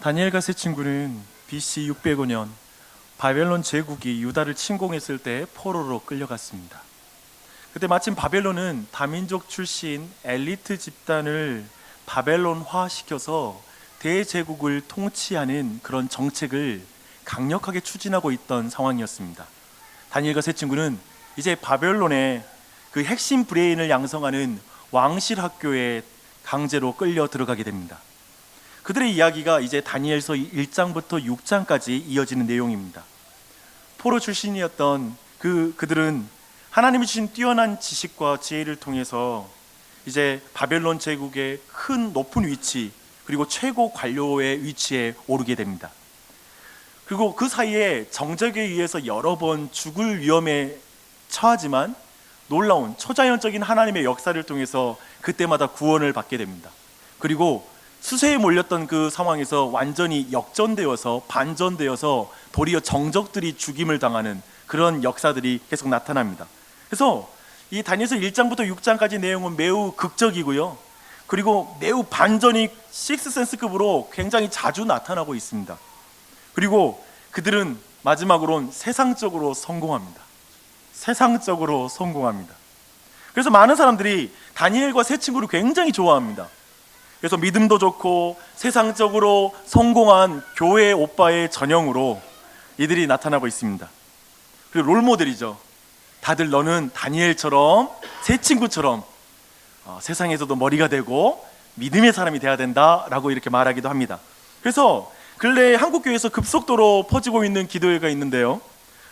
다니엘과 세 친구는 BC 605년 바벨론 제국이 유다를 침공했을 때 포로로 끌려갔습니다. 그때 마침 바벨론은 다민족 출신 엘리트 집단을 바벨론화시켜서 대제국을 통치하는 그런 정책을 강력하게 추진하고 있던 상황이었습니다. 다니엘과 세 친구는 이제 바벨론의 그 핵심 브레인을 양성하는 왕실 학교에 강제로 끌려 들어가게 됩니다. 그들의 이야기가 이제 다니엘서 1장부터 6장까지 이어지는 내용입니다. 포로 출신이었던 그들은 하나님이 주신 뛰어난 지식과 지혜를 통해서 이제 바벨론 제국의 큰 높은 위치, 그리고 최고 관료의 위치에 오르게 됩니다. 그리고 그 사이에 정적에 의해서 여러 번 죽을 위험에 처하지만 놀라운 초자연적인 하나님의 역사를 통해서 그때마다 구원을 받게 됩니다. 그리고 수세에 몰렸던 그 상황에서 완전히 역전되어서 반전되어서 도리어 정적들이 죽임을 당하는 그런 역사들이 계속 나타납니다. 그래서 이 다니엘서 1장부터 6장까지 내용은 매우 극적이고요, 그리고 매우 반전이 식스센스급으로 굉장히 자주 나타나고 있습니다. 그리고 그들은 마지막으로는 세상적으로 성공합니다. 세상적으로 성공합니다. 그래서 많은 사람들이 다니엘과 세 친구를 굉장히 좋아합니다. 그래서 믿음도 좋고 세상적으로 성공한 교회 오빠의 전형으로 이들이 나타나고 있습니다. 그리고 롤모델이죠. 다들 너는 다니엘처럼 세 친구처럼 세상에서도 머리가 되고 믿음의 사람이 돼야 된다라고 이렇게 말하기도 합니다. 그래서 근래 한국교회에서 급속도로 퍼지고 있는 기도회가 있는데요,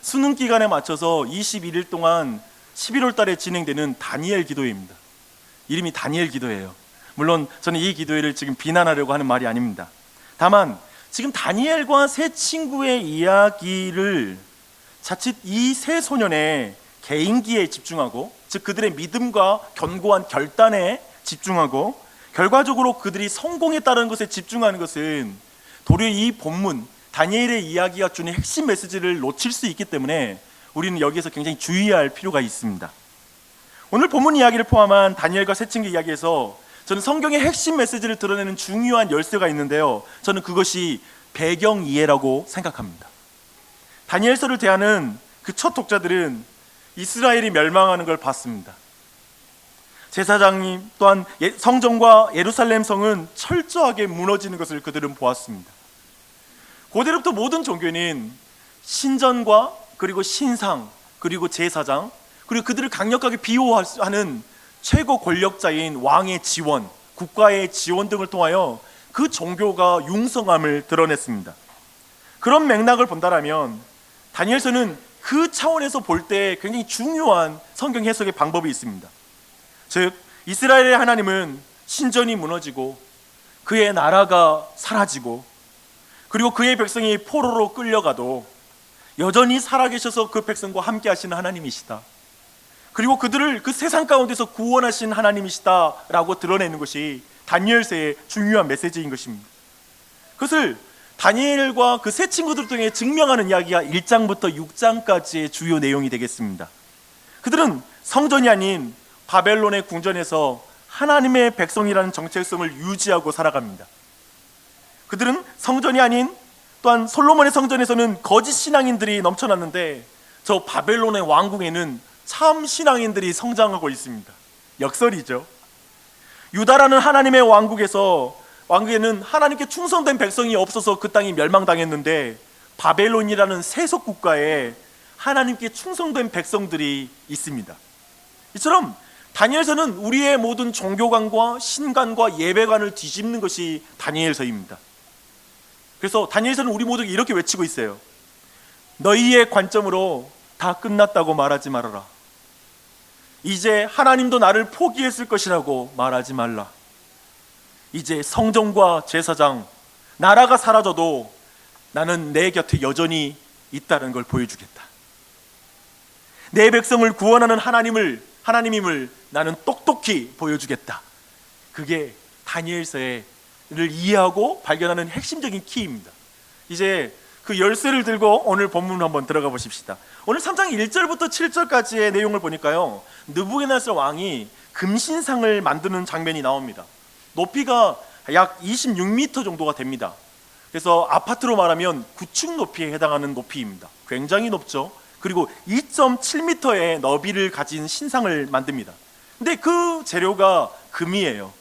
수능 기간에 맞춰서 21일 동안 11월 달에 진행되는 다니엘 기도회입니다. 이름이 다니엘 기도회예요. 물론 저는 이 기도회를 지금 비난하려고 하는 말이 아닙니다. 다만 지금 다니엘과 세 친구의 이야기를 자칫 이 세 소년의 개인기에 집중하고, 즉 그들의 믿음과 견고한 결단에 집중하고, 결과적으로 그들이 성공했다는 것에 집중하는 것은 도리어 이 본문 다니엘의 이야기가 주는 핵심 메시지를 놓칠 수 있기 때문에 우리는 여기에서 굉장히 주의해야 할 필요가 있습니다. 오늘 본문 이야기를 포함한 다니엘과 세 친구 이야기에서 저는 성경의 핵심 메시지를 드러내는 중요한 열쇠가 있는데요, 저는 그것이 배경 이해라고 생각합니다. 다니엘서를 대하는 그 첫 독자들은 이스라엘이 멸망하는 걸 봤습니다. 제사장님 또한 성전과 예루살렘 성은 철저하게 무너지는 것을 그들은 보았습니다. 고대로부터 모든 종교는 신전과 그리고 신상 그리고 제사장, 그리고 그들을 강력하게 비호하는 최고 권력자인 왕의 지원, 국가의 지원 등을 통하여 그 종교가 융성함을 드러냈습니다. 그런 맥락을 본다면 다니엘서는 그 차원에서 볼 때 굉장히 중요한 성경 해석의 방법이 있습니다. 즉 이스라엘의 하나님은 신전이 무너지고 그의 나라가 사라지고, 그리고 그의 백성이 포로로 끌려가도 여전히 살아계셔서 그 백성과 함께 하시는 하나님이시다, 그리고 그들을 그 세상 가운데서 구원하신 하나님이시다라고 드러내는 것이 다니엘서의 중요한 메시지인 것입니다. 그것을 다니엘과 그 세 친구들 통해 증명하는 이야기가 1장부터 6장까지의 주요 내용이 되겠습니다. 그들은 성전이 아닌 바벨론의 궁전에서 하나님의 백성이라는 정체성을 유지하고 살아갑니다. 그들은 성전이 아닌, 또한 솔로몬의 성전에서는 거짓 신앙인들이 넘쳐났는데 저 바벨론의 왕궁에는 참 신앙인들이 성장하고 있습니다. 역설이죠. 유다라는 하나님의 왕국에는 하나님께 충성된 백성이 없어서 그 땅이 멸망당했는데, 바벨론이라는 세속 국가에 하나님께 충성된 백성들이 있습니다. 이처럼 다니엘서는 우리의 모든 종교관과 신관과 예배관을 뒤집는 것이 다니엘서입니다. 그래서 다니엘서는 우리 모두가 이렇게 외치고 있어요. 너희의 관점으로 다 끝났다고 말하지 말아라. 이제 하나님도 나를 포기했을 것이라고 말하지 말라. 이제 성전과 제사장, 나라가 사라져도 나는 내 곁에 여전히 있다는 걸 보여주겠다. 내 백성을 구원하는 하나님임을 나는 똑똑히 보여주겠다. 그게 다니엘서를 이해하고 발견하는 핵심적인 키입니다. 이제 그 열쇠를 들고 오늘 본문 한번 들어가 보십시다. 오늘 3장 1절부터 7절까지의 내용을 보니까요, 느부갓네살 왕이 금신상을 만드는 장면이 나옵니다. 높이가 약 26m 정도가 됩니다. 그래서 아파트로 말하면 9층 높이에 해당하는 높이입니다. 굉장히 높죠. 그리고 2.7m의 너비를 가진 신상을 만듭니다. 근데 그 재료가 금이에요.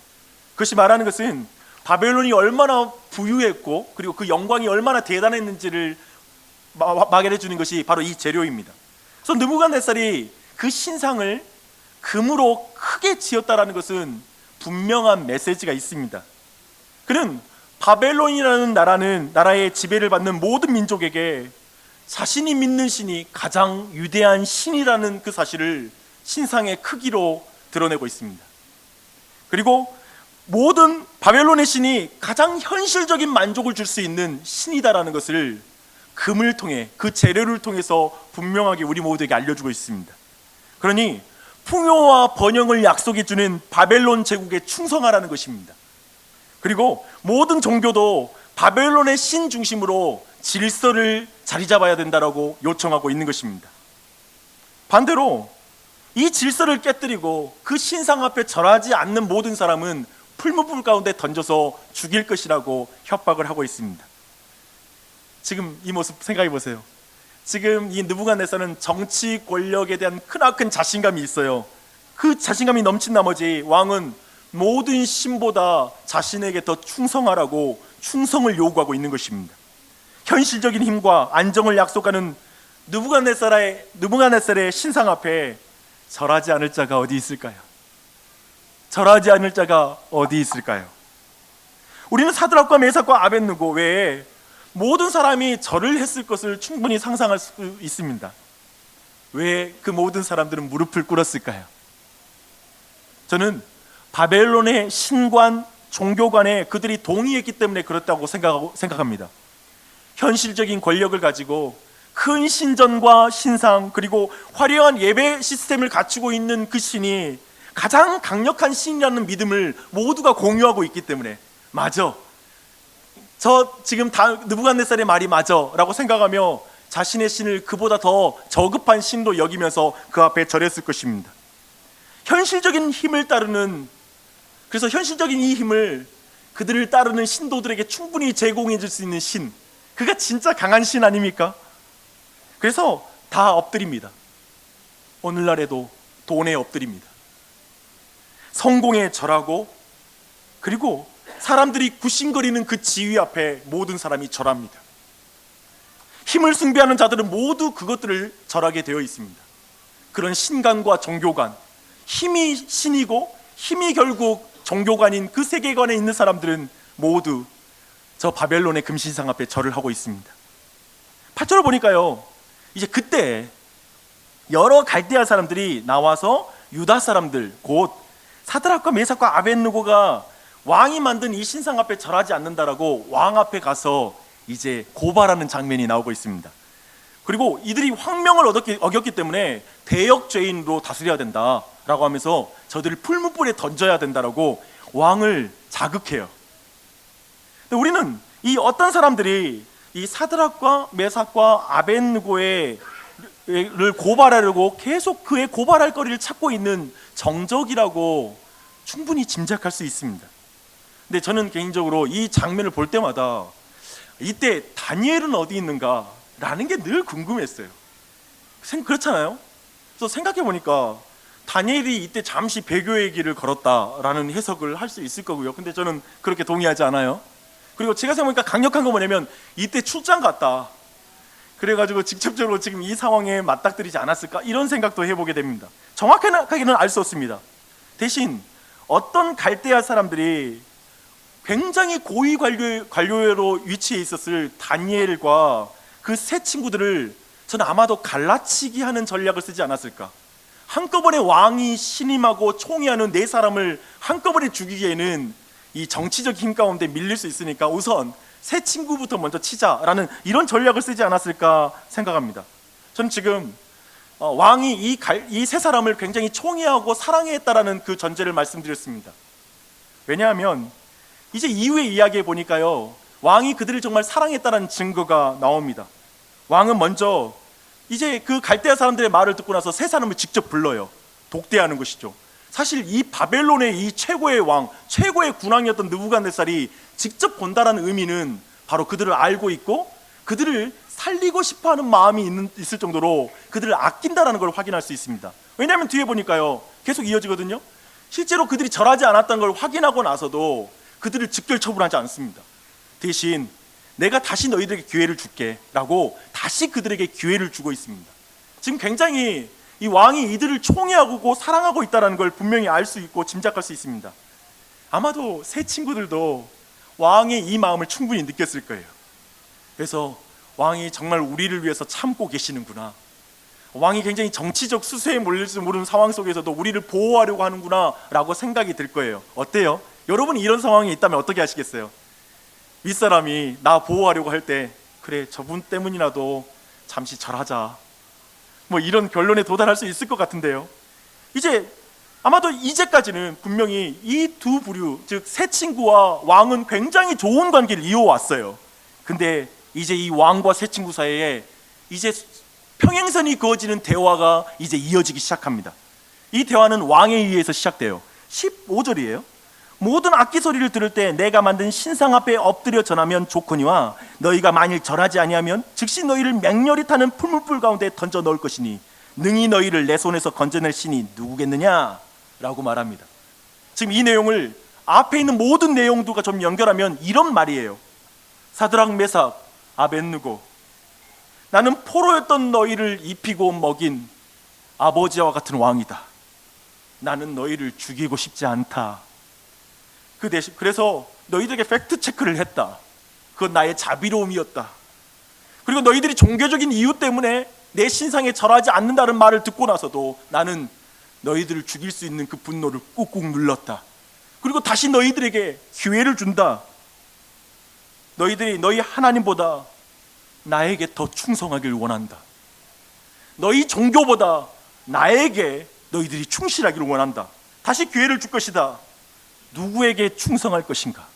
그것이 말하는 것은 바벨론이 얼마나 부유했고 그리고 그 영광이 얼마나 대단했는지를 말해 주는 것이 바로 이 재료입니다. 그래서 느부갓네살이 그 신상을 금으로 크게 지었다라는 것은 분명한 메시지가 있습니다. 그는 바벨론이라는 나라의 지배를 받는 모든 민족에게 자신이 믿는 신이 가장 위대한 신이라는 그 사실을 신상의 크기로 드러내고 있습니다. 그리고 모든 바벨론의 신이 가장 현실적인 만족을 줄 수 있는 신이다라는 것을 금을 통해, 그 재료를 통해서 분명하게 우리 모두에게 알려주고 있습니다. 그러니 풍요와 번영을 약속해 주는 바벨론 제국에 충성하라는 것입니다. 그리고 모든 종교도 바벨론의 신 중심으로 질서를 자리 잡아야 된다라고 요청하고 있는 것입니다. 반대로 이 질서를 깨뜨리고 그 신상 앞에 절하지 않는 모든 사람은 풀무불 가운데 던져서 죽일 것이라고 협박을 하고 있습니다. 지금 이 모습 생각해 보세요. 지금 이 느부갓네살은 정치 권력에 대한 크나큰 자신감이 있어요. 그 자신감이 넘친 나머지 왕은 모든 신보다 자신에게 더 충성하라고 충성을 요구하고 있는 것입니다. 현실적인 힘과 안정을 약속하는 느부갓네살의 신상 앞에 절하지 않을 자가 어디 있을까요? 절하지 않을 자가 어디 있을까요? 우리는 사드락과 메삭과 아벳느고 외에 모든 사람이 절을 했을 것을 충분히 상상할 수 있습니다. 왜 그 모든 사람들은 무릎을 꿇었을까요? 저는 바벨론의 신관, 종교관에 그들이 동의했기 때문에 그렇다고 생각합니다. 현실적인 권력을 가지고 큰 신전과 신상 그리고 화려한 예배 시스템을 갖추고 있는 그 신이 가장 강력한 신이라는 믿음을 모두가 공유하고 있기 때문에 맞아, 저 지금 다 느부갓네살의 말이 맞아 라고 생각하며 자신의 신을 그보다 더 저급한 신로 여기면서 그 앞에 절했을 것입니다. 현실적인 힘을 따르는, 그래서 현실적인 이 힘을 그들을 따르는 신도들에게 충분히 제공해 줄 수 있는 신, 그가 진짜 강한 신 아닙니까? 그래서 다 엎드립니다. 오늘날에도 돈에 엎드립니다. 성공에 절하고, 그리고 사람들이 굽신거리는 그 지위 앞에 모든 사람이 절합니다. 힘을 숭배하는 자들은 모두 그것들을 절하게 되어 있습니다. 그런 신관과 종교관, 힘이 신이고 힘이 결국 종교관인 그 세계관에 있는 사람들은 모두 저 바벨론의 금신상 앞에 절을 하고 있습니다. 8절을 보니까요, 이제 그때 여러 갈대아 사람들이 나와서 유다 사람들, 곧 사드락과 메삭과 아벳느고가 왕이 만든 이 신상 앞에 절하지 않는다라고 왕 앞에 가서 이제 고발하는 장면이 나오고 있습니다. 그리고 이들이 황명을 어겼기 때문에 대역죄인으로 다스려야 된다라고 하면서 저들을 풀무불에 던져야 된다라고 왕을 자극해요. 근데 우리는 이 어떤 사람들이 이 사드락과 메삭과 아벳느고를 고발하려고 계속 그의 고발할 거리를 찾고 있는 정적이라고 충분히 짐작할 수 있습니다. 근데 저는 개인적으로 이 장면을 볼 때마다 이때 다니엘은 어디 있는가 라는 게 늘 궁금했어요. 그렇잖아요? 그래서 생각해 보니까 다니엘이 이때 잠시 배교의 길을 걸었다라는 해석을 할 수 있을 거고요. 근데 저는 그렇게 동의하지 않아요. 그리고 제가 생각해보니까 강력한 거 뭐냐면 이때 출장 갔다, 그래가지고 직접적으로 지금 이 상황에 맞닥뜨리지 않았을까, 이런 생각도 해보게 됩니다. 정확하게는 알 수 없습니다. 대신 어떤 갈대아 사람들이 굉장히 고위 관료로 위치해 있었을 다니엘과 그 세 친구들을 저는 아마도 갈라치기 하는 전략을 쓰지 않았을까. 한꺼번에 왕이 신임하고 총애하는 네 사람을 한꺼번에 죽이기에는 이 정치적 힘 가운데 밀릴 수 있으니까 우선 세 친구부터 먼저 치자라는 이런 전략을 쓰지 않았을까 생각합니다. 저는 지금 왕이 이 세 사람을 굉장히 총애하고 사랑했다라는 그 전제를 말씀드렸습니다. 왜냐하면 이제 이후의 이야기에 보니까요, 왕이 그들을 정말 사랑했다는 증거가 나옵니다. 왕은 먼저 이제 그 갈대아 사람들의 말을 듣고 나서 세 사람을 직접 불러요. 독대하는 것이죠. 사실 이 바벨론의 이 최고의 왕, 최고의 군왕이었던 느부갓네살이 직접 본다라는 의미는 바로 그들을 알고 있고 그들을 살리고 싶어하는 마음이 있을 정도로 그들을 아낀다라는 걸 확인할 수 있습니다. 왜냐하면 뒤에 보니까요, 계속 이어지거든요. 실제로 그들이 절하지 않았다는 걸 확인하고 나서도 그들을 즉결 처분하지 않습니다. 대신 내가 다시 너희들에게 기회를 줄게 라고 다시 그들에게 기회를 주고 있습니다. 지금 굉장히 이 왕이 이들을 총애하고 사랑하고 있다는 걸 분명히 알 수 있고 짐작할 수 있습니다. 아마도 새 친구들도 왕의 이 마음을 충분히 느꼈을 거예요. 그래서 왕이 정말 우리를 위해서 참고 계시는구나, 왕이 굉장히 정치적 수세에 몰릴 줄 모르는 상황 속에서도 우리를 보호하려고 하는구나 라고 생각이 들 거예요. 어때요? 여러분이 이런 상황에 있다면 어떻게 하시겠어요? 윗사람이 나 보호하려고 할 때 그래 저분 때문이라도 잠시 절하자, 뭐 이런 결론에 도달할 수 있을 것 같은데요. 이제 아마도 이제까지는 분명히 이 두 부류, 즉 새 친구와 왕은 굉장히 좋은 관계를 이어왔어요. 근데 이제 이 왕과 새 친구 사이에 이제 평행선이 그어지는 대화가 이제 이어지기 시작합니다. 이 대화는 왕에 의해서 시작돼요. 15절이에요. 모든 악기 소리를 들을 때 내가 만든 신상 앞에 엎드려 전하면 좋거니와 너희가 만일 절하지 아니하면 즉시 너희를 맹렬히 타는 풀무불 가운데 던져 넣을 것이니 능히 너희를 내 손에서 건져낼 신이 누구겠느냐 라고 말합니다. 지금 이 내용을 앞에 있는 모든 내용들과 좀 연결하면 이런 말이에요. 사드락, 메삭, 아벳느고, 나는 포로였던 너희를 입히고 먹인 아버지와 같은 왕이다. 나는 너희를 죽이고 싶지 않다. 그 대신 그래서 너희들에게 팩트 체크를 했다. 그건 나의 자비로움이었다. 그리고 너희들이 종교적인 이유 때문에 내 신상에 절하지 않는다는 말을 듣고 나서도 나는 너희들을 죽일 수 있는 그 분노를 꾹꾹 눌렀다. 그리고 다시 너희들에게 기회를 준다. 너희들이 너희 하나님보다 나에게 더 충성하길 원한다. 너희 종교보다 나에게 너희들이 충실하기를 원한다. 다시 기회를 줄 것이다. 누구에게 충성할 것인가?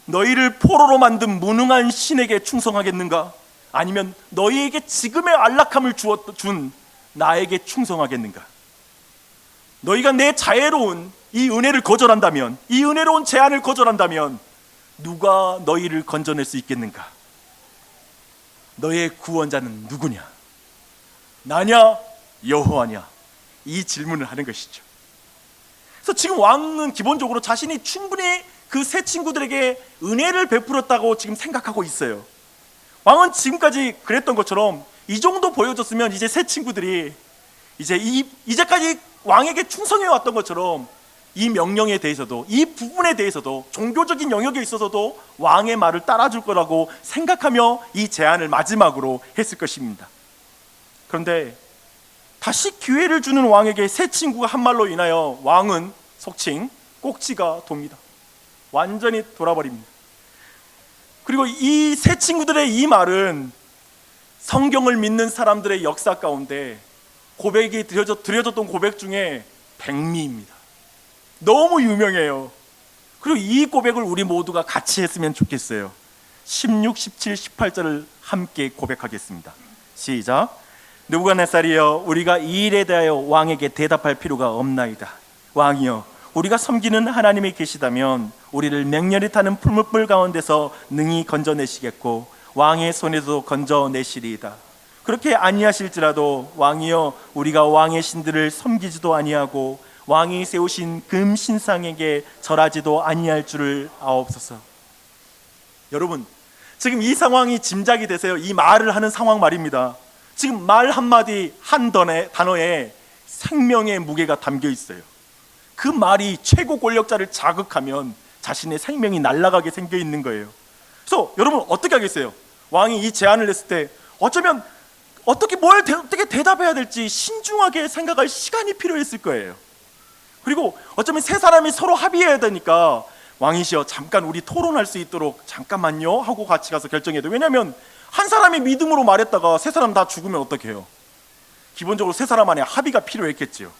너희를 포로로 만든 무능한 신에게 충성하겠는가? 아니면 너희에게 지금의 안락함을 준 나에게 충성하겠는가? 너희가 내 자애로운 이 은혜를 거절한다면, 이 은혜로운 제안을 거절한다면 누가 너희를 건져낼 수 있겠는가? 너의 구원자는 누구냐? 나냐? 여호와냐? 이 질문을 하는 것이죠. 그래서 지금 왕은 기본적으로 자신이 충분히 그 새 친구들에게 은혜를 베풀었다고 지금 생각하고 있어요. 왕은 지금까지 그랬던 것처럼 이 정도 보여줬으면 이제 새 친구들이 이제까지 왕에게 충성해 왔던 것처럼 이 명령에 대해서도, 이 부분에 대해서도, 종교적인 영역에 있어서도 왕의 말을 따라줄 거라고 생각하며 이 제안을 마지막으로 했을 것입니다. 그런데 다시 기회를 주는 왕에게 새 친구가 한 말로 인하여 왕은 속칭 꼭지가 돕니다. 완전히 돌아버립니다. 그리고 이 새 친구들의 이 말은 성경을 믿는 사람들의 역사 가운데 고백이 드려졌던 고백 중에 백미입니다. 너무 유명해요. 그리고 이 고백을 우리 모두가 같이 했으면 좋겠어요. 16, 17, 18절을 함께 고백하겠습니다. 시작. 느부갓네살이여, 우리가 이 일에 대하여 왕에게 대답할 필요가 없나이다. 왕이여, 우리가 섬기는 하나님이 계시다면 우리를 맹렬히 타는 풀무불 가운데서 능히 건져내시겠고 왕의 손에도 건져내시리이다. 그렇게 아니하실지라도 왕이여, 우리가 왕의 신들을 섬기지도 아니하고 왕이 세우신 금 신상에게 절하지도 아니할 줄을 아옵소서. 여러분, 지금 이 상황이 짐작이 되세요? 이 말을 하는 상황 말입니다. 지금 말 한마디 한 단어에 생명의 무게가 담겨 있어요. 그 말이 최고 권력자를 자극하면 자신의 생명이 날아가게 생겨 있는 거예요. 그래서 여러분 어떻게 하겠어요? 왕이 이 제안을 했을 때 어쩌면 어떻게 대답해야 될지 신중하게 생각할 시간이 필요했을 거예요. 그리고 어쩌면 세 사람이 서로 합의해야 되니까 왕이시여, 잠깐 우리 토론할 수 있도록 잠깐만요 하고 같이 가서 결정해야 돼요. 왜냐하면 한 사람이 믿음으로 말했다가 세 사람 다 죽으면 어떻게 해요? 기본적으로 세 사람 안에 합의가 필요했겠지요.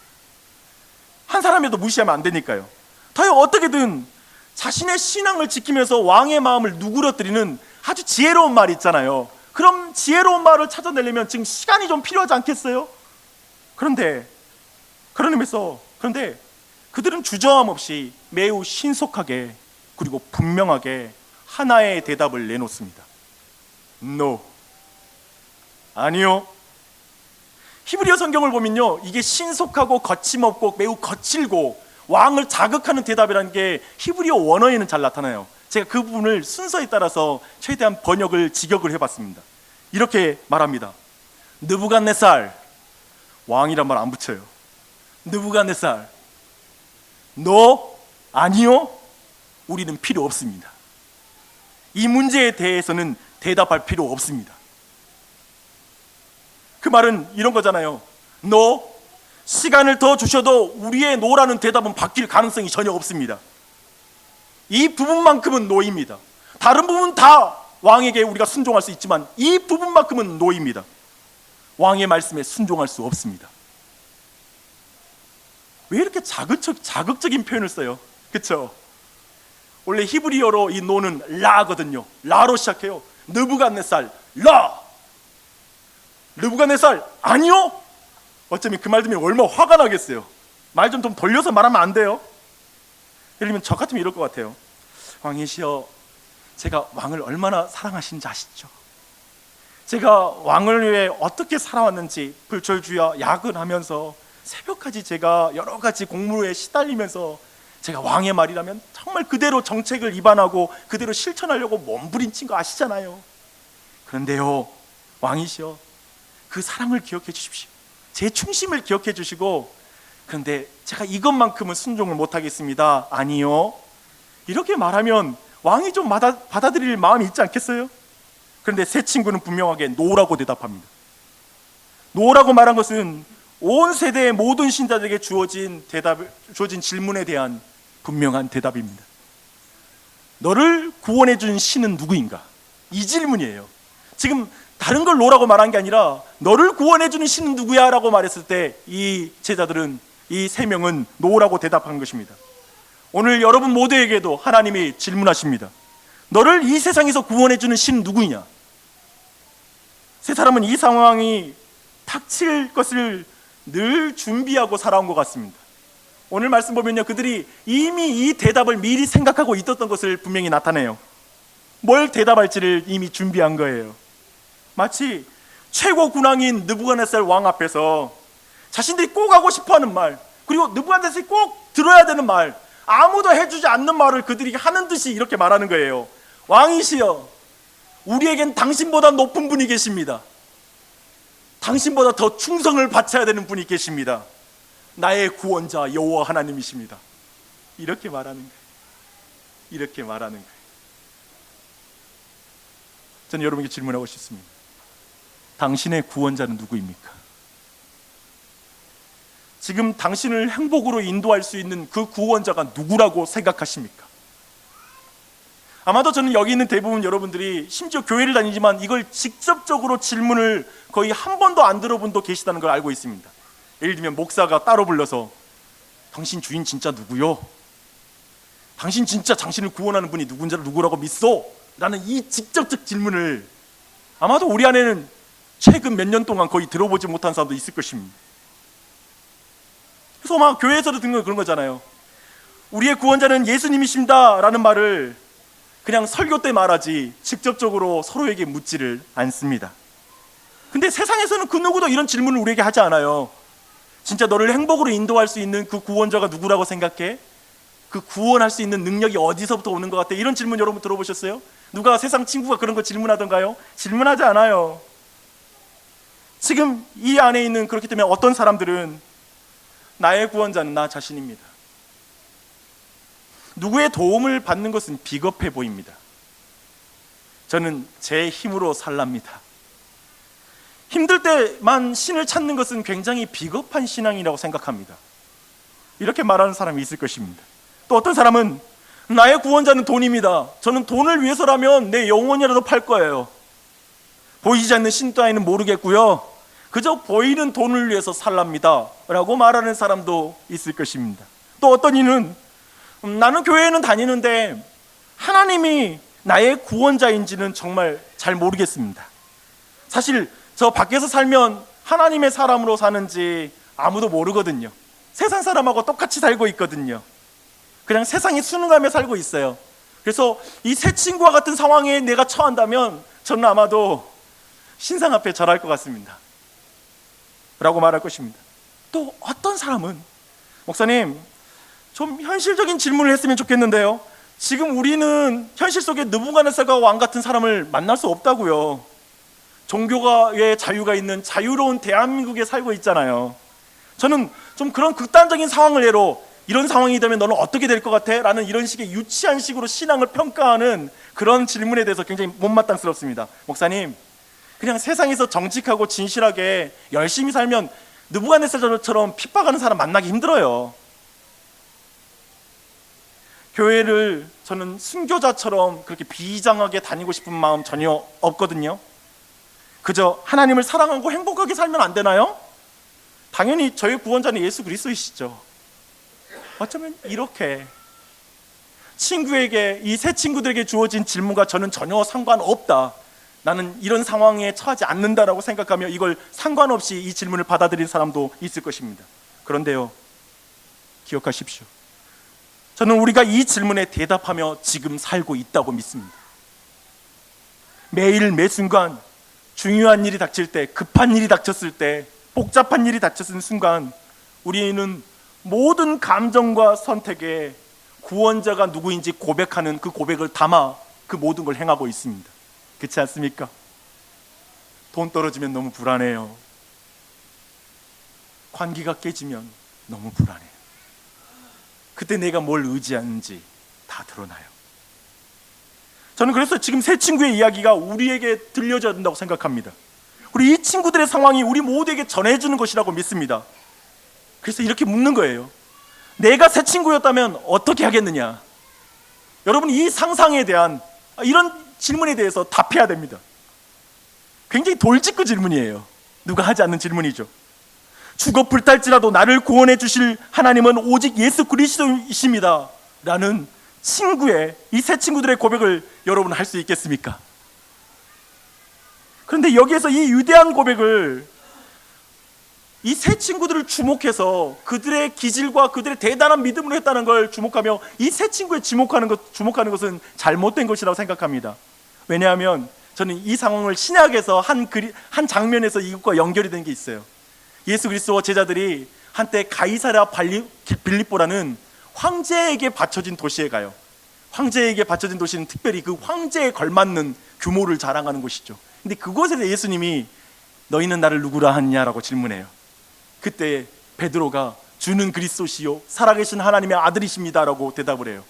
한 사람이라도 무시하면 안 되니까요. 다요 어떻게든 자신의 신앙을 지키면서 왕의 마음을 누그러뜨리는 아주 지혜로운 말이 있잖아요. 그럼 지혜로운 말을 찾아내려면 지금 시간이 좀 필요하지 않겠어요? 그런데 그들은 주저함 없이 매우 신속하게 그리고 분명하게 하나의 대답을 내놓습니다. No. 아니요. 히브리어 성경을 보면요, 이게 신속하고 거침없고 매우 거칠고 왕을 자극하는 대답이라는 게 히브리어 원어에는 잘 나타나요. 제가 그 부분을 순서에 따라서 최대한 번역을 직역을 해봤습니다. 이렇게 말합니다. 느부갓네살, 왕이란 말 안 붙여요. 느부갓네살, 너 아니요? 우리는 필요 없습니다. 이 문제에 대해서는 대답할 필요 없습니다. 그 말은 이런 거잖아요. 너 시간을 더 주셔도 우리의 노라는 대답은 바뀔 가능성이 전혀 없습니다. 이 부분만큼은 노입니다. 다른 부분은 다 왕에게 우리가 순종할 수 있지만 이 부분만큼은 노입니다. 왕의 말씀에 순종할 수 없습니다. 왜 이렇게 자극적인 표현을 써요? 그렇죠? 원래 히브리어로 이 노는 라거든요. 라로 시작해요. 느부갓네살, 라! 느부갓네살, 아니요? 어쩌면 그 말 들으면 얼마나 화가 나겠어요. 말 좀 돌려서 말하면 안 돼요? 예를 들면 저 같으면 이럴 것 같아요. 왕이시여, 제가 왕을 얼마나 사랑하시는지 아시죠? 제가 왕을 위해 어떻게 살아왔는지 불철주야 야근하면서 새벽까지 제가 여러 가지 공무에 시달리면서 제가 왕의 말이라면 정말 그대로 정책을 위반하고 그대로 실천하려고 몸부림친 거 아시잖아요. 그런데요, 왕이시여, 그 사랑을 기억해 주십시오. 제 충심을 기억해 주시고, 그런데 제가 이것만큼은 순종을 못하겠습니다. 아니요. 이렇게 말하면 왕이 좀 받아들일 마음이 있지 않겠어요? 그런데 새 친구는 분명하게 노라고 대답합니다. 노라고 말한 것은 온 세대의 모든 신자들에게 주어진 질문에 대한 분명한 대답입니다. 너를 구원해 준 신은 누구인가? 이 질문이에요. 지금 다른 걸 노라고 말한 게 아니라 너를 구원해 주는 신은 누구야? 라고 말했을 때 이 제자들은, 이 세 명은 노라고 대답한 것입니다. 오늘 여러분 모두에게도 하나님이 질문하십니다. 너를 이 세상에서 구원해 주는 신은 누구이냐? 세 사람은 이 상황이 닥칠 것을 늘 준비하고 살아온 것 같습니다. 오늘 말씀 보면요, 그들이 이미 이 대답을 미리 생각하고 있었던 것을 분명히 나타내요. 뭘 대답할지를 이미 준비한 거예요. 마치 최고 군왕인 느부갓네살 왕 앞에서 자신들이 꼭 하고 싶어하는 말, 그리고 느부갓네살이 꼭 들어야 되는 말, 아무도 해주지 않는 말을 그들이 하는 듯이 이렇게 말하는 거예요. 왕이시여, 우리에겐 당신보다 높은 분이 계십니다. 당신보다 더 충성을 바쳐야 되는 분이 계십니다. 나의 구원자 여호와 하나님이십니다. 이렇게 말하는 거예요. 이렇게 말하는 거예요. 저는 여러분에게 질문하고 싶습니다. 당신의 구원자는 누구입니까? 지금 당신을 행복으로 인도할 수 있는 그 구원자가 누구라고 생각하십니까? 아마도 저는 여기 있는 대부분 여러분들이 심지어 교회를 다니지만 이걸 직접적으로 질문을 거의 한 번도 안 들어본 분도 계시다는 걸 알고 있습니다. 예를 들면 목사가 따로 불러서 당신 주인 진짜 누구요? 당신 진짜 당신을 구원하는 분이 누구라고 믿소? 라는 이 직접적 질문을 아마도 우리 안에는 최근 몇 년 동안 거의 들어보지 못한 사람도 있을 것입니다. 그래서 막 교회에서도 듣는 거 그런 거잖아요. 우리의 구원자는 예수님이십니다 라는 말을 그냥 설교 때 말하지 직접적으로 서로에게 묻지를 않습니다. 근데 세상에서는 그 누구도 이런 질문을 우리에게 하지 않아요. 진짜 너를 행복으로 인도할 수 있는 그 구원자가 누구라고 생각해? 그 구원할 수 있는 능력이 어디서부터 오는 것 같아? 이런 질문 여러분 들어보셨어요? 누가 세상 친구가 그런 거 질문하던가요? 질문하지 않아요. 지금 이 안에 있는, 그렇기 때문에 어떤 사람들은 나의 구원자는 나 자신입니다. 누구의 도움을 받는 것은 비겁해 보입니다. 저는 제 힘으로 살랍니다. 힘들 때만 신을 찾는 것은 굉장히 비겁한 신앙이라고 생각합니다. 이렇게 말하는 사람이 있을 것입니다. 또 어떤 사람은 나의 구원자는 돈입니다. 저는 돈을 위해서라면 내 영혼이라도 팔 거예요. 보이지 않는 신 따위는 모르겠고요. 그저 보이는 돈을 위해서 살랍니다 라고 말하는 사람도 있을 것입니다. 또 어떤 이는 나는 교회에는 다니는데 하나님이 나의 구원자인지는 정말 잘 모르겠습니다. 사실 저 밖에서 살면 하나님의 사람으로 사는지 아무도 모르거든요. 세상 사람하고 똑같이 살고 있거든요. 그냥 세상에 순응하며 살고 있어요. 그래서 이 새 친구와 같은 상황에 내가 처한다면 저는 아마도 신상 앞에 절할 것 같습니다 라고 말할 것입니다. 또 어떤 사람은 목사님 좀 현실적인 질문을 했으면 좋겠는데요, 지금 우리는 현실 속에 느부갓네살과 왕 같은 사람을 만날 수 없다고요. 종교가의 자유가 있는 자유로운 대한민국에 살고 있잖아요. 저는 좀 그런 극단적인 상황을 예로 이런 상황이 되면 너는 어떻게 될 것 같아? 라는 이런 식의 유치한 식으로 신앙을 평가하는 그런 질문에 대해서 굉장히 못마땅스럽습니다. 목사님, 그냥 세상에서 정직하고 진실하게 열심히 살면 느부갓네살처럼 핍박하는 사람 만나기 힘들어요. 교회를 저는 순교자처럼 그렇게 비장하게 다니고 싶은 마음 전혀 없거든요. 그저 하나님을 사랑하고 행복하게 살면 안 되나요? 당연히 저희 구원자는 예수 그리스도이시죠. 어쩌면 이렇게 친구에게, 이 새 친구들에게 주어진 질문과 저는 전혀 상관없다, 나는 이런 상황에 처하지 않는다라고 생각하며 이걸 상관없이 이 질문을 받아들인 사람도 있을 것입니다. 그런데요, 기억하십시오. 저는 우리가 이 질문에 대답하며 지금 살고 있다고 믿습니다. 매일 매 순간 중요한 일이 닥칠 때, 급한 일이 닥쳤을 때, 복잡한 일이 닥쳤을 순간 우리는 모든 감정과 선택에 구원자가 누구인지 고백하는 그 고백을 담아 그 모든 걸 행하고 있습니다. 그렇지 않습니까? 돈 떨어지면 너무 불안해요. 관계가 깨지면 너무 불안해요. 그때 내가 뭘 의지하는지 다 드러나요. 저는 그래서 지금 새 친구의 이야기가 우리에게 들려줘야 된다고 생각합니다. 우리 이 친구들의 상황이 우리 모두에게 전해주는 것이라고 믿습니다. 그래서 이렇게 묻는 거예요. 내가 새 친구였다면 어떻게 하겠느냐? 여러분, 이 상상에 대한 이런 질문에 대해서 답해야 됩니다. 굉장히 돌직구 질문이에요. 누가 하지 않는 질문이죠. 죽어 불탈지라도 나를 구원해 주실 하나님은 오직 예수 그리스도이십니다 라는 친구의, 이 새 친구들의 고백을 여러분 할 수 있겠습니까? 그런데 여기에서 이 위대한 고백을, 이 새 친구들을 주목해서 그들의 기질과 그들의 대단한 믿음으로 했다는 걸 주목하며 이 새 친구에 주목하는 것은 잘못된 것이라고 생각합니다. 왜냐하면 저는 이 상황을 신약에서 한 장면에서 이것과 연결이 된 게 있어요. 예수 그리스도와 제자들이 한때 가이사랴 빌립보라는 황제에게 바쳐진 도시에 가요. 황제에게 바쳐진 도시는 특별히 그 황제에 걸맞는 규모를 자랑하는 곳이죠. 근데 그곳에서 예수님이 너희는 나를 누구라 하느냐라고 질문해요. 그때 베드로가 주는 그리스도시요 살아계신 하나님의 아들이십니다라고 대답을 해요.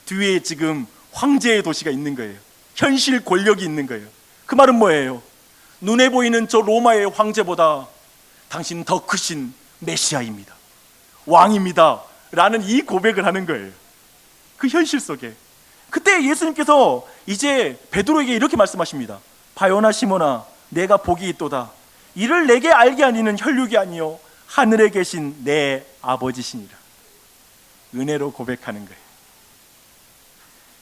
뒤에 지금 황제의 도시가 있는 거예요. 현실 권력이 있는 거예요. 그 말은 뭐예요? 눈에 보이는 저 로마의 황제보다 당신은 더 크신 메시아입니다, 왕입니다 라는 이 고백을 하는 거예요. 그 현실 속에. 그때 예수님께서 이제 베드로에게 이렇게 말씀하십니다. 바요나 시몬아, 내가 복이 있도다. 이를 내게 알게 하니는 혈육이 아니요 하늘에 계신 내 아버지시니라. 은혜로 고백하는 거예요.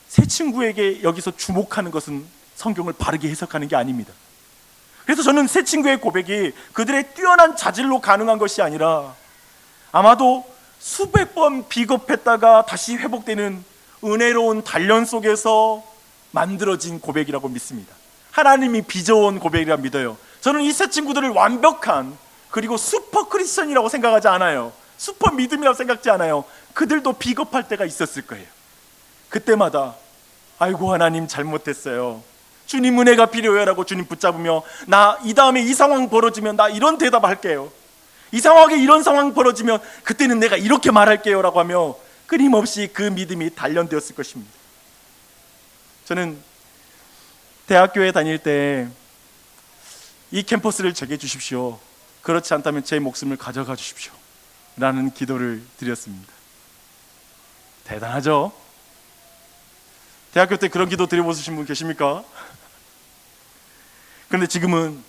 새 친구에게 여기서 주목하는 것은 성경을 바르게 해석하는 게 아닙니다. 그래서 저는 새 친구의 고백이 그들의 뛰어난 자질로 가능한 것이 아니라 아마도 수백 번 비겁했다가 다시 회복되는 은혜로운 단련 속에서 만들어진 고백이라고 믿습니다. 하나님이 빚어온 고백이라 믿어요. 저는 이 새 친구들을 완벽한, 그리고 슈퍼 크리스천이라고 생각하지 않아요. 슈퍼 믿음이라고 생각지 않아요. 그들도 비겁할 때가 있었을 거예요. 그때마다 아이고 하나님 잘못했어요, 주님 은혜가 필요해요 라고 주님 붙잡으며 나 이 다음에 이 상황 벌어지면 나 이런 대답할게요, 이 상황에 이런 상황 벌어지면 그때는 내가 이렇게 말할게요 라고 하며 끊임없이 그 믿음이 단련되었을 것입니다. 저는 대학교에 다닐 때 이 캠퍼스를 제게 주십시오, 그렇지 않다면 제 목숨을 가져가 주십시오 라는 기도를 드렸습니다. 대단하죠? 대학교 때 그런 기도 드려보신 분 계십니까? 그런데 지금은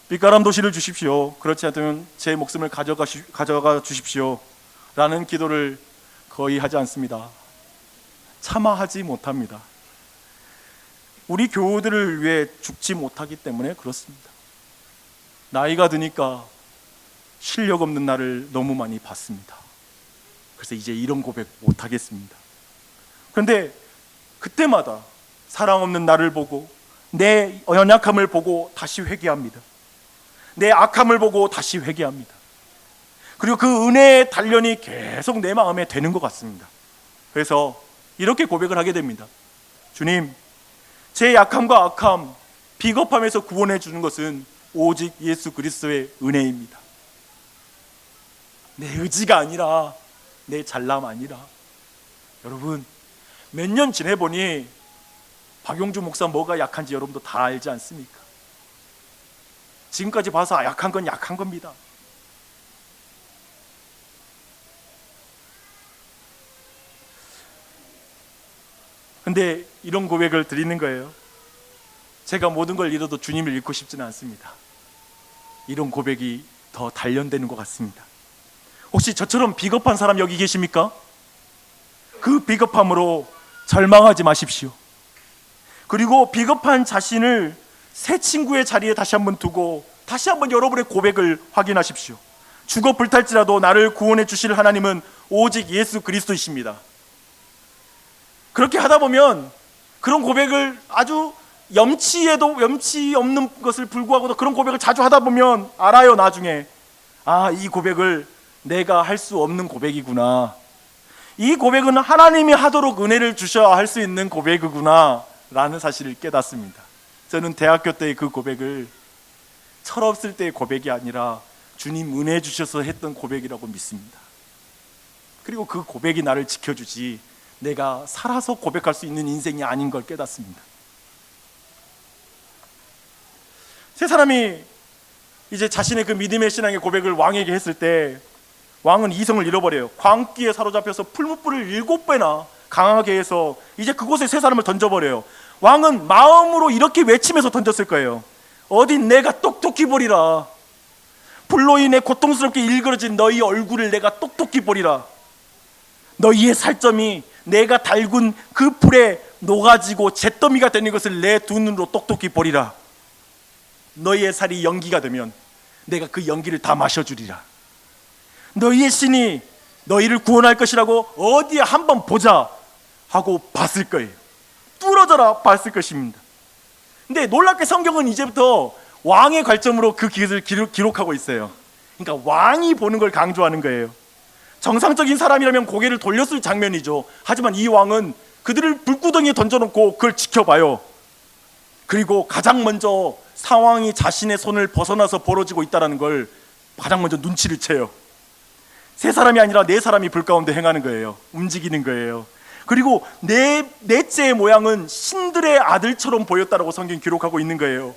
빛가람 도시를 주십시오, 그렇지 않다면 제 목숨을 가져가 주십시오 라는 기도를 거의 하지 않습니다. 차마 하지 못합니다. 우리 교우들을 위해 죽지 못하기 때문에 그렇습니다. 나이가 드니까 실력 없는 나를 너무 많이 봤습니다. 그래서 이제 이런 고백 못하겠습니다. 그런데 그때마다 사랑 없는 나를 보고 내 연약함을 보고 다시 회개합니다. 내 악함을 보고 다시 회개합니다. 그리고 그 은혜의 단련이 계속 내 마음에 되는 것 같습니다. 그래서 이렇게 고백을 하게 됩니다. 주님, 제 약함과 악함, 비겁함에서 구원해 주는 것은 오직 예수 그리스도의 은혜입니다. 내 의지가 아니라, 내 잘남 아니라. 여러분, 몇 년 지내보니 박용주 목사 뭐가 약한지 여러분도 다 알지 않습니까? 지금까지 봐서 약한 건 약한 겁니다. 근데 이런 고백을 드리는 거예요. 제가 모든 걸 잃어도 주님을 잃고 싶지는 않습니다. 이런 고백이 더 단련되는 것 같습니다. 혹시 저처럼 비겁한 사람 여기 계십니까? 그 비겁함으로 절망하지 마십시오. 그리고 비겁한 자신을 새 친구의 자리에 다시 한번 두고 다시 한번 여러분의 고백을 확인하십시오. 죽어 불탈지라도 나를 구원해 주실 하나님은 오직 예수 그리스도이십니다. 그렇게 하다 보면 그런 고백을 아주 염치 없는 것을 불구하고도 그런 고백을 자주 하다 보면 알아요. 나중에 이 고백을 내가 할 수 없는 고백이구나, 이 고백은 하나님이 하도록 은혜를 주셔야 할 수 있는 고백이구나 라는 사실을 깨닫습니다. 저는 대학교 때의 그 고백을 철없을 때의 고백이 아니라 주님 은혜 주셔서 했던 고백이라고 믿습니다. 그리고 그 고백이 나를 지켜주지 내가 살아서 고백할 수 있는 인생이 아닌 걸 깨닫습니다. 세 사람이 이제 자신의 그 믿음의 신앙의 고백을 왕에게 했을 때 왕은 이성을 잃어버려요. 광기에 사로잡혀서 풀무불을 7배나 강하게 해서 이제 그곳에 세 사람을 던져버려요. 왕은 마음으로 이렇게 외치면서 던졌을 거예요. 어디 내가 똑똑히 보리라. 불로 인해 고통스럽게 일그러진 너희 얼굴을 내가 똑똑히 보리라. 너희의 살점이 내가 달군 그 불에 녹아지고 잿더미가 되는 것을 내 두 눈으로 똑똑히 보리라. 너희의 살이 연기가 되면 내가 그 연기를 다 마셔주리라. 너희의 신이 너희를 구원할 것이라고 어디에 한번 보자 하고 봤을 거예요. 뚫어져라 봤을 것입니다. 근데 놀랍게 성경은 이제부터 왕의 관점으로 그 기술을 기록하고 있어요. 그러니까 왕이 보는 걸 강조하는 거예요. 정상적인 사람이라면 고개를 돌렸을 장면이죠. 하지만 이 왕은 그들을 불구덩이에 던져놓고 그걸 지켜봐요. 그리고 가장 먼저 상황이 자신의 손을 벗어나서 벌어지고 있다는 걸 가장 먼저 눈치를 채요. 세 사람이 아니라 네 사람이 불 가운데 행하는 거예요. 움직이는 거예요. 그리고 넷째의 모양은 신들의 아들처럼 보였다라고 성경이 기록하고 있는 거예요.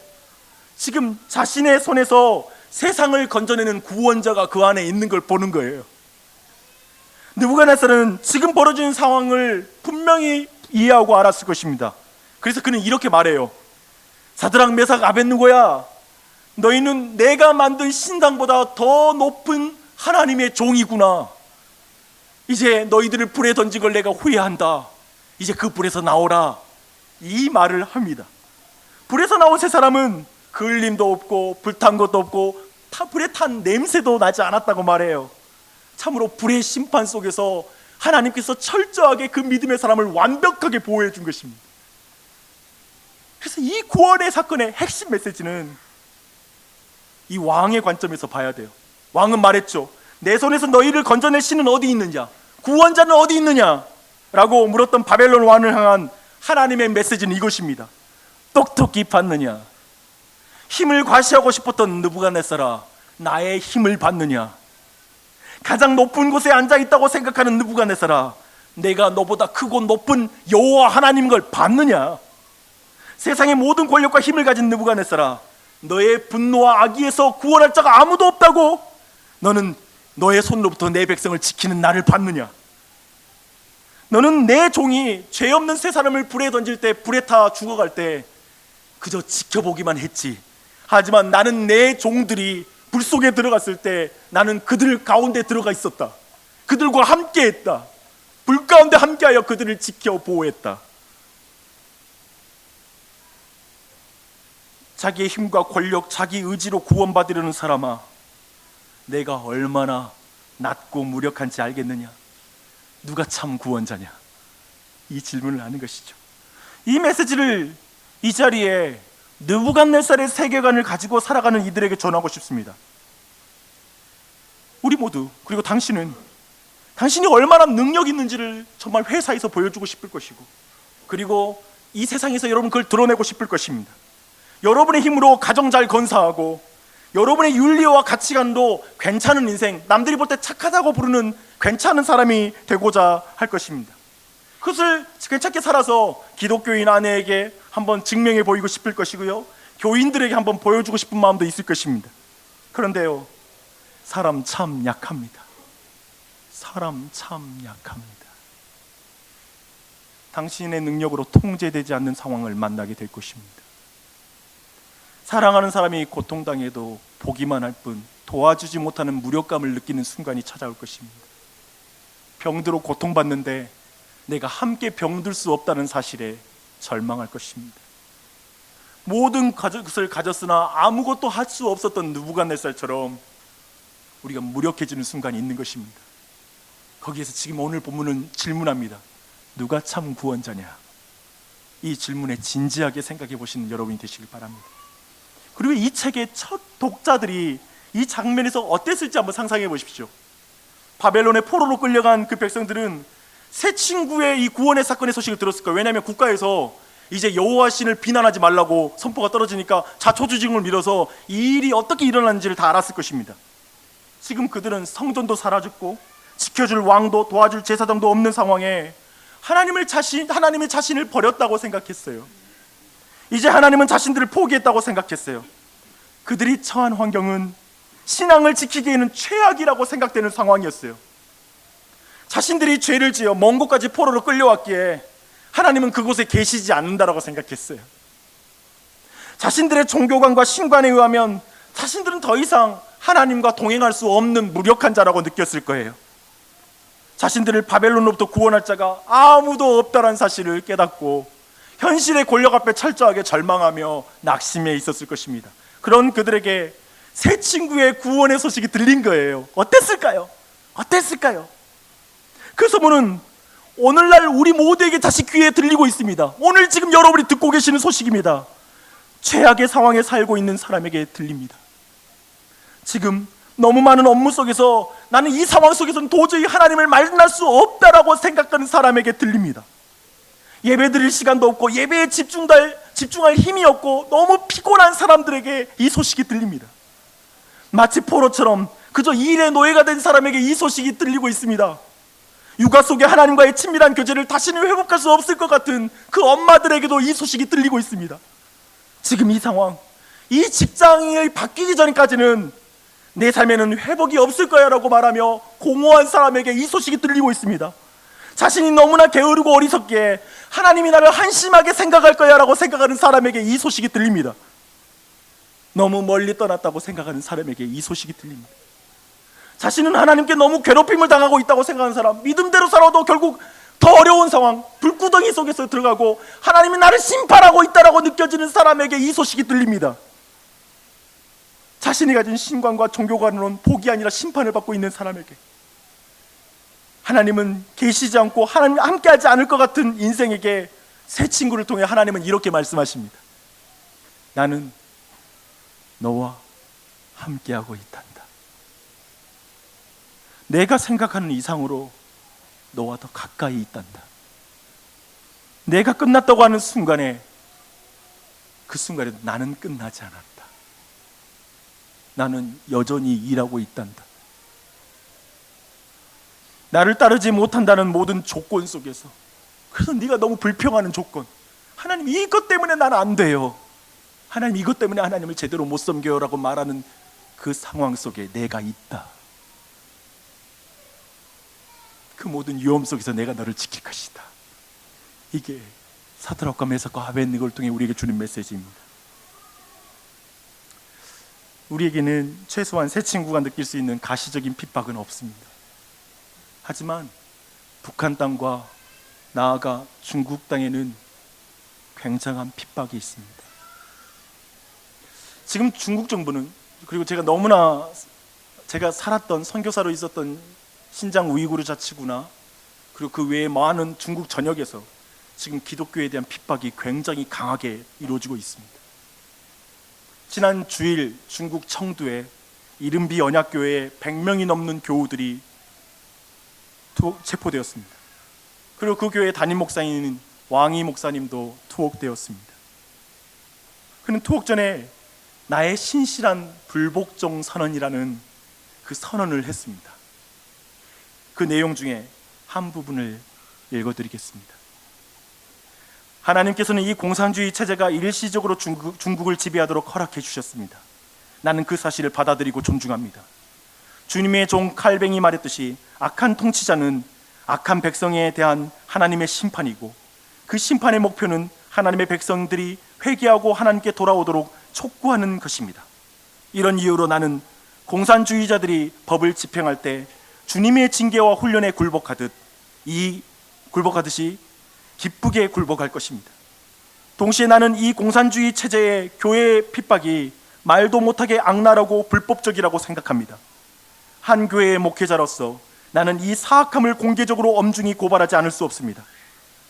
지금 자신의 손에서 세상을 건져내는 구원자가 그 안에 있는 걸 보는 거예요. 느부갓네살은 지금 벌어진 상황을 분명히 이해하고 알았을 것입니다. 그래서 그는 이렇게 말해요. 사드락, 메삭, 아벳느고야, 너희는 내가 만든 신당보다 더 높은 하나님의 종이구나. 이제 너희들을 불에 던진 걸 내가 후회한다. 이제 그 불에서 나오라. 이 말을 합니다. 불에서 나온 세 사람은 그을림도 없고 불탄 것도 없고 불에 탄 냄새도 나지 않았다고 말해요. 참으로 불의 심판 속에서 하나님께서 철저하게 그 믿음의 사람을 완벽하게 보호해 준 것입니다. 그래서 이 구원의 사건의 핵심 메시지는 이 왕의 관점에서 봐야 돼요. 왕은 말했죠. 내 손에서 너희를 건져낼 신은 어디 있느냐? 구원자는 어디 있느냐? 라고 물었던 바벨론 왕을 향한 하나님의 메시지는 이것입니다. 똑똑히 봤느냐? 힘을 과시하고 싶었던 느부갓네살아, 나의 힘을 봤느냐? 가장 높은 곳에 앉아있다고 생각하는 느부갓네살아, 내가 너보다 크고 높은 여호와 하나님 걸 봤느냐? 세상의 모든 권력과 힘을 가진 느부갓네살아, 너의 분노와 악의에서 구원할 자가 아무도 없다고? 너는 너의 손으로부터 내 백성을 지키는 나를 봤느냐? 너는 내 종이 죄 없는 세 사람을 불에 던질 때, 불에 타 죽어갈 때 그저 지켜보기만 했지. 하지만 나는 내 종들이 불 속에 들어갔을 때 나는 그들 가운데 들어가 있었다. 그들과 함께 했다. 불 가운데 함께하여 그들을 지켜 보호했다. 자기의 힘과 권력, 자기 의지로 구원받으려는 사람아, 내가 얼마나 낮고 무력한지 알겠느냐? 누가 참 구원자냐? 이 질문을 하는 것이죠. 이 메시지를 이 자리에 느부갓네살의 세계관을 가지고 살아가는 이들에게 전하고 싶습니다. 우리 모두, 그리고 당신이 얼마나 능력 있는지를 정말 회사에서 보여주고 싶을 것이고, 그리고 이 세상에서 여러분 그걸 드러내고 싶을 것입니다. 여러분의 힘으로 가정 잘 건사하고, 여러분의 윤리와 가치관도 괜찮은 인생, 남들이 볼 때 착하다고 부르는 괜찮은 사람이 되고자 할 것입니다. 그것을 괜찮게 살아서 기독교인 아내에게 한번 증명해 보이고 싶을 것이고요, 교인들에게 한번 보여주고 싶은 마음도 있을 것입니다. 그런데요, 사람 참 약합니다. 사람 참 약합니다. 당신의 능력으로 통제되지 않는 상황을 만나게 될 것입니다. 사랑하는 사람이 고통당해도 보기만 할 뿐 도와주지 못하는 무력감을 느끼는 순간이 찾아올 것입니다. 병들어 고통받는데 내가 함께 병들 수 없다는 사실에 절망할 것입니다. 모든 것을 가졌으나 아무것도 할 수 없었던 느부갓네살처럼 우리가 무력해지는 순간이 있는 것입니다. 거기에서 지금 오늘 본문은 질문합니다. 누가 참 구원자냐? 이 질문에 진지하게 생각해 보시는 여러분이 되시길 바랍니다. 그리고 이 책의 첫 독자들이 이 장면에서 어땠을지 한번 상상해 보십시오. 바벨론의 포로로 끌려간 그 백성들은 새 친구의 이 구원의 사건의 소식을 들었을 거예요. 왜냐하면 국가에서 이제 여호와 신을 비난하지 말라고 선포가 떨어지니까 자초지종을 밀어서 이 일이 어떻게 일어났는지를 다 알았을 것입니다. 지금 그들은 성전도 사라졌고 지켜줄 왕도 도와줄 제사장도 없는 상황에 하나님의 자신을 버렸다고 생각했어요. 이제 하나님은 자신들을 포기했다고 생각했어요. 그들이 처한 환경은 신앙을 지키기에는 최악이라고 생각되는 상황이었어요. 자신들이 죄를 지어 먼 곳까지 포로로 끌려왔기에 하나님은 그곳에 계시지 않는다라고 생각했어요. 자신들의 종교관과 신관에 의하면 자신들은 더 이상 하나님과 동행할 수 없는 무력한 자라고 느꼈을 거예요. 자신들을 바벨론으로부터 구원할 자가 아무도 없다는 사실을 깨닫고 현실의 권력 앞에 철저하게 절망하며 낙심해 있었을 것입니다. 그런 그들에게 새 친구의 구원의 소식이 들린 거예요. 어땠을까요? 그 소문은 오늘날 우리 모두에게 다시 귀에 들리고 있습니다. 오늘 지금 여러분이 듣고 계시는 소식입니다. 최악의 상황에 살고 있는 사람에게 들립니다. 지금 너무 많은 업무 속에서 나는 이 상황 속에서는 도저히 하나님을 만날 수 없다라고 생각하는 사람에게 들립니다. 예배 드릴 시간도 없고 예배에 집중할 힘이 없고 너무 피곤한 사람들에게 이 소식이 들립니다. 마치 포로처럼 그저 일의 노예가 된 사람에게 이 소식이 들리고 있습니다. 육아 속에 하나님과의 친밀한 교제를 다시는 회복할 수 없을 것 같은 그 엄마들에게도 이 소식이 들리고 있습니다. 지금 이 상황, 이 직장이 바뀌기 전까지는 내 삶에는 회복이 없을 거야 라고 말하며 공허한 사람에게 이 소식이 들리고 있습니다. 자신이 너무나 게으르고 어리석기에 하나님이 나를 한심하게 생각할 거야 라고 생각하는 사람에게 이 소식이 들립니다. 너무 멀리 떠났다고 생각하는 사람에게 이 소식이 들립니다. 자신은 하나님께 너무 괴롭힘을 당하고 있다고 생각하는 사람, 믿음대로 살아도 결국 더 어려운 상황, 불구덩이 속에서 들어가고 하나님이 나를 심판하고 있다라고 느껴지는 사람에게 이 소식이 들립니다. 자신이 가진 신관과 종교관으로는 복이 아니라 심판을 받고 있는 사람에게 하나님은 계시지 않고 하나님 함께하지 않을 것 같은 인생에게 새 친구를 통해 하나님은 이렇게 말씀하십니다. 나는 너와 함께하고 있단다. 내가 생각하는 이상으로 너와 더 가까이 있단다. 내가 끝났다고 하는 순간에 그 순간에도 나는 끝나지 않았다. 나는 여전히 일하고 있단다. 나를 따르지 못한다는 모든 조건 속에서, 그래서 네가 너무 불평하는 조건, 하나님 이것 때문에 나는 안 돼요, 하나님 이것 때문에 하나님을 제대로 못 섬겨요 라고 말하는 그 상황 속에 내가 있다. 그 모든 위험 속에서 내가 너를 지킬 것이다. 이게 사드락과 메삭과 아벳네고를 통해 우리에게 주는 메시지입니다. 우리에게는 최소한 새 친구가 느낄 수 있는 가시적인 핍박은 없습니다. 하지만 북한 땅과 나아가 중국 땅에는 굉장한 핍박이 있습니다. 지금 중국 정부는, 그리고 제가 살았던 선교사로 있었던 신장 우이구르 자치구나, 그리고 그 외에 많은 중국 전역에서 지금 기독교에 대한 핍박이 굉장히 강하게 이루어지고 있습니다. 지난 주일 중국 청두에 이른비 언약교회에 100명이 넘는 교우들이 체포되었습니다. 그리고 그 교회 담임 목사인 왕이 목사님도 투옥되었습니다. 그는 투옥 전에 나의 신실한 불복종 선언이라는 그 선언을 했습니다. 그 내용 중에 한 부분을 읽어드리겠습니다. 하나님께서는 이 공산주의 체제가 일시적으로 중국을 지배하도록 허락해 주셨습니다. 나는 그 사실을 받아들이고 존중합니다. 주님의 종 칼뱅이 말했듯이 악한 통치자는 악한 백성에 대한 하나님의 심판이고, 그 심판의 목표는 하나님의 백성들이 회개하고 하나님께 돌아오도록 촉구하는 것입니다. 이런 이유로 나는 공산주의자들이 법을 집행할 때 주님의 징계와 훈련에 굴복하듯이 기쁘게 굴복할 것입니다. 동시에 나는 이 공산주의 체제의 교회의 핍박이 말도 못하게 악랄하고 불법적이라고 생각합니다. 한 교회의 목회자로서 나는 이 사악함을 공개적으로 엄중히 고발하지 않을 수 없습니다.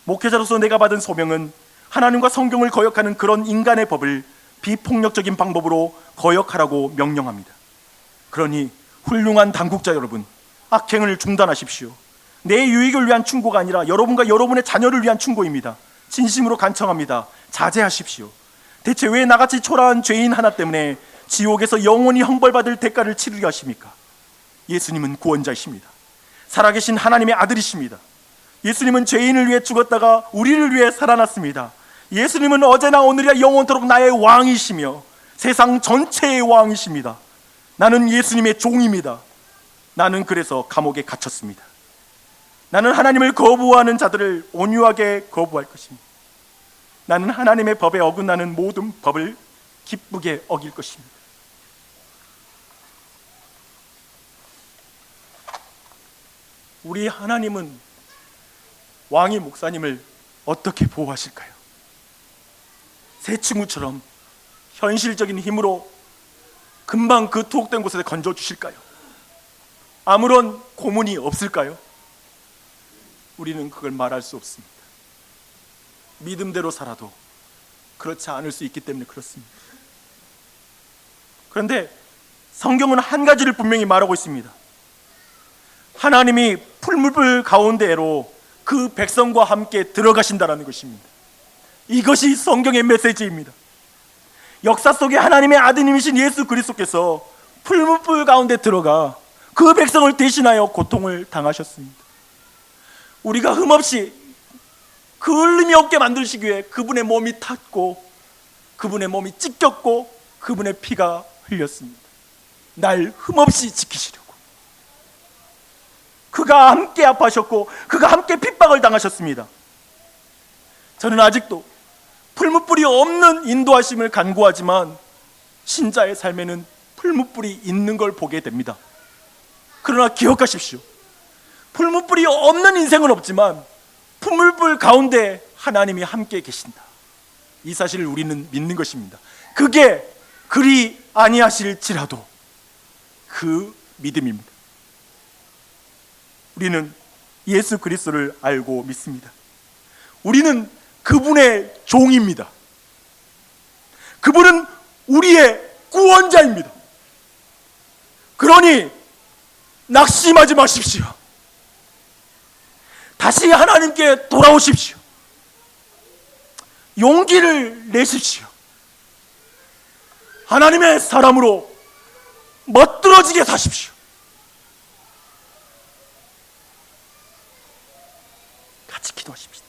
목회자로서 내가 받은 소명은 하나님과 성경을 거역하는 그런 인간의 법을 비폭력적인 방법으로 거역하라고 명령합니다. 그러니 훌륭한 당국자 여러분, 악행을 중단하십시오. 내 유익을 위한 충고가 아니라 여러분과 여러분의 자녀를 위한 충고입니다. 진심으로 간청합니다. 자제하십시오. 대체 왜 나같이 초라한 죄인 하나 때문에 지옥에서 영원히 형벌받을 대가를 치르려 하십니까? 예수님은 구원자이십니다. 살아계신 하나님의 아들이십니다. 예수님은 죄인을 위해 죽었다가 우리를 위해 살아났습니다. 예수님은 어제나 오늘이나 영원토록 나의 왕이시며 세상 전체의 왕이십니다. 나는 예수님의 종입니다. 나는 그래서 감옥에 갇혔습니다. 나는 하나님을 거부하는 자들을 온유하게 거부할 것입니다. 나는 하나님의 법에 어긋나는 모든 법을 기쁘게 어길 것입니다. 우리 하나님은 왕이 목사님을 어떻게 보호하실까요? 새 친구처럼 현실적인 힘으로 금방 그 투옥된 곳에서 건져주실까요? 아무런 고문이 없을까요? 우리는 그걸 말할 수 없습니다. 믿음대로 살아도 그렇지 않을 수 있기 때문에 그렇습니다. 그런데 성경은 한 가지를 분명히 말하고 있습니다. 하나님이 풀무불 가운데로 그 백성과 함께 들어가신다는 것입니다. 이것이 성경의 메시지입니다. 역사 속에 하나님의 아드님이신 예수 그리스도께서 풀무불 가운데 들어가 그 백성을 대신하여 고통을 당하셨습니다. 우리가 흠없이 그을림이 없게 만드시기 위해 그분의 몸이 탔고 그분의 몸이 찢겼고 그분의 피가 흘렸습니다. 날 흠없이 지키시려고. 그가 함께 아파하셨고 그가 함께 핍박을 당하셨습니다. 저는 아직도 풀무불이 없는 인도하심을 간구하지만 신자의 삶에는 풀무불이 있는 걸 보게 됩니다. 그러나 기억하십시오. 풀무불이 없는 인생은 없지만 풀무불 가운데 하나님이 함께 계신다. 이 사실을 우리는 믿는 것입니다. 그게 그리 아니하실지라도 그 믿음입니다. 우리는 예수 그리스도를 알고 믿습니다. 우리는 그분의 종입니다. 그분은 우리의 구원자입니다. 그러니 낙심하지 마십시오. 다시 하나님께 돌아오십시오. 용기를 내십시오. 하나님의 사람으로 멋들어지게 사십시오. 같이 기도하십시오.